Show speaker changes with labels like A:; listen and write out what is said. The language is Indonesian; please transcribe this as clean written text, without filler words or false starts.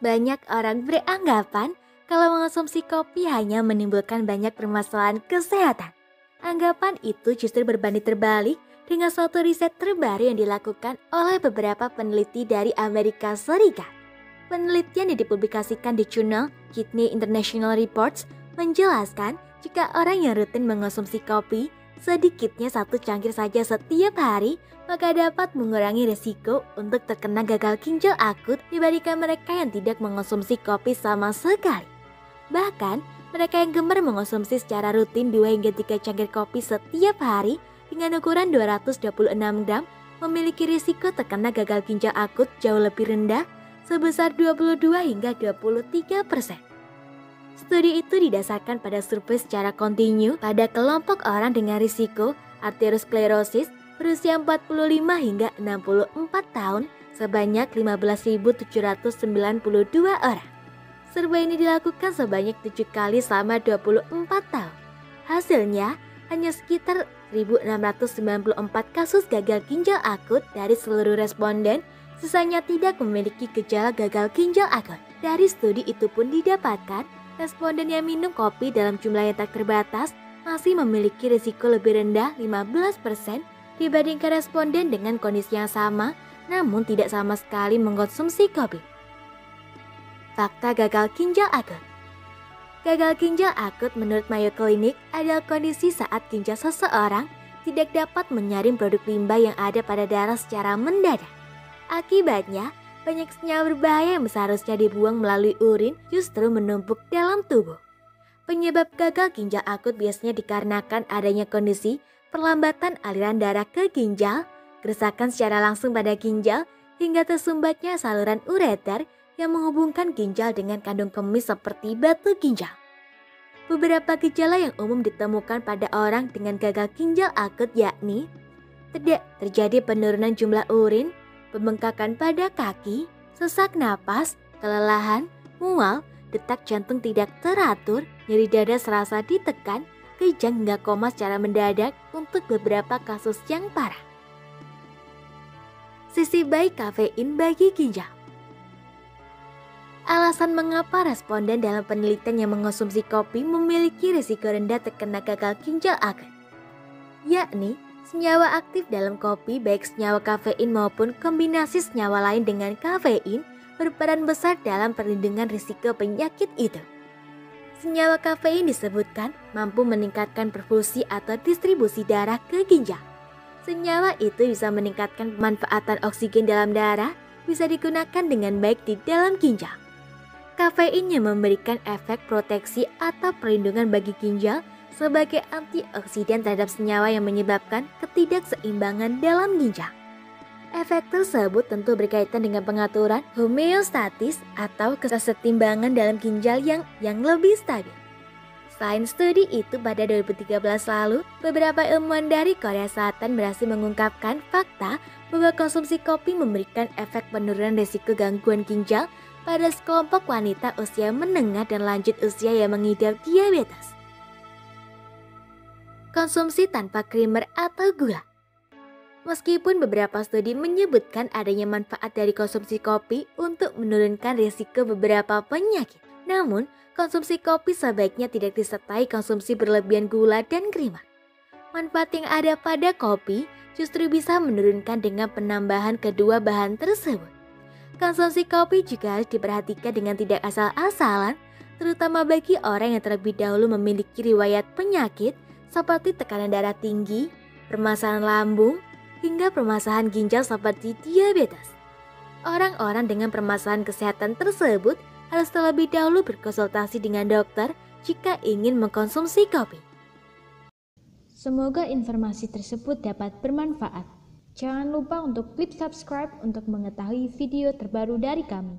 A: Banyak orang beranggapan kalau mengonsumsi kopi hanya menimbulkan banyak permasalahan kesehatan. Anggapan itu justru berbanding terbalik dengan suatu riset terbaru yang dilakukan oleh beberapa peneliti dari Amerika Serikat. Penelitian yang dipublikasikan di jurnal Kidney International Reports menjelaskan jika orang yang rutin mengonsumsi kopi, sedikitnya 1 cangkir saja setiap hari, maka dapat mengurangi risiko untuk terkena gagal ginjal akut dibandingkan mereka yang tidak mengonsumsi kopi sama sekali. Bahkan, mereka yang gemar mengonsumsi secara rutin 2 hingga 3 cangkir kopi setiap hari dengan ukuran 226 gram memiliki risiko terkena gagal ginjal akut jauh lebih rendah sebesar 22 hingga 23%. Studi itu didasarkan pada survei secara kontinu pada kelompok orang dengan risiko arteriosklerosis berusia 45 hingga 64 tahun sebanyak 15.792 orang. Survei ini dilakukan sebanyak 7 kali selama 24 tahun. Hasilnya, hanya sekitar 1.694 kasus gagal ginjal akut dari seluruh responden, sisanya tidak memiliki gejala gagal ginjal akut. Dari studi itu pun didapatkan, responden yang minum kopi dalam jumlah yang tak terbatas masih memiliki risiko lebih rendah 15% dibandingkan responden dengan kondisi yang sama namun tidak sama sekali mengkonsumsi kopi. Fakta gagal ginjal akut. Gagal ginjal akut menurut Mayo Clinic adalah kondisi saat ginjal seseorang tidak dapat menyaring produk limbah yang ada pada darah secara mendadak. Akibatnya, banyak senyawa berbahaya yang seharusnya dibuang melalui urin justru menumpuk dalam tubuh. Penyebab gagal ginjal akut biasanya dikarenakan adanya kondisi perlambatan aliran darah ke ginjal, kerusakan secara langsung pada ginjal, hingga tersumbatnya saluran ureter yang menghubungkan ginjal dengan kandung kemih seperti batu ginjal. Beberapa gejala yang umum ditemukan pada orang dengan gagal ginjal akut yakni terjadi penurunan jumlah urin, pembengkakan pada kaki, sesak napas, kelelahan, mual, detak jantung tidak teratur, nyeri dada serasa ditekan, kejang hingga koma secara mendadak untuk beberapa kasus yang parah. Sisi baik kafein bagi ginjal. Alasan mengapa responden dalam penelitian yang mengonsumsi kopi memiliki risiko rendah terkena gagal ginjal akut, yakni senyawa aktif dalam kopi baik senyawa kafein maupun kombinasi senyawa lain dengan kafein berperan besar dalam perlindungan risiko penyakit itu. Senyawa kafein disebutkan mampu meningkatkan perfusi atau distribusi darah ke ginjal. Senyawa itu bisa meningkatkan pemanfaatan oksigen dalam darah, bisa digunakan dengan baik di dalam ginjal. Kafein yang memberikan efek proteksi atau perlindungan bagi ginjal sebagai antioksidan terhadap senyawa yang menyebabkan ketidakseimbangan dalam ginjal. Efek tersebut tentu berkaitan dengan pengaturan homeostatis atau kesetimbangan dalam ginjal yang lebih stabil. Selain studi itu, pada 2013 lalu, beberapa ilmuwan dari Korea Selatan berhasil mengungkapkan fakta bahwa konsumsi kopi memberikan efek penurunan risiko gangguan ginjal pada sekelompok wanita usia menengah dan lanjut usia yang mengidap diabetes. Konsumsi tanpa krimer atau gula. Meskipun beberapa studi menyebutkan adanya manfaat dari konsumsi kopi untuk menurunkan risiko beberapa penyakit, namun konsumsi kopi sebaiknya tidak disertai konsumsi berlebihan gula dan krimer. Manfaat yang ada pada kopi justru bisa menurunkan dengan penambahan kedua bahan tersebut. Konsumsi kopi juga harus diperhatikan dengan tidak asal-asalan, terutama bagi orang yang terlebih dahulu memiliki riwayat penyakit seperti tekanan darah tinggi, permasalahan lambung, hingga permasalahan ginjal seperti diabetes. Orang-orang dengan permasalahan kesehatan tersebut harus terlebih dahulu berkonsultasi dengan dokter jika ingin mengkonsumsi kopi.
B: Semoga informasi tersebut dapat bermanfaat. Jangan lupa untuk klik subscribe untuk mengetahui video terbaru dari kami.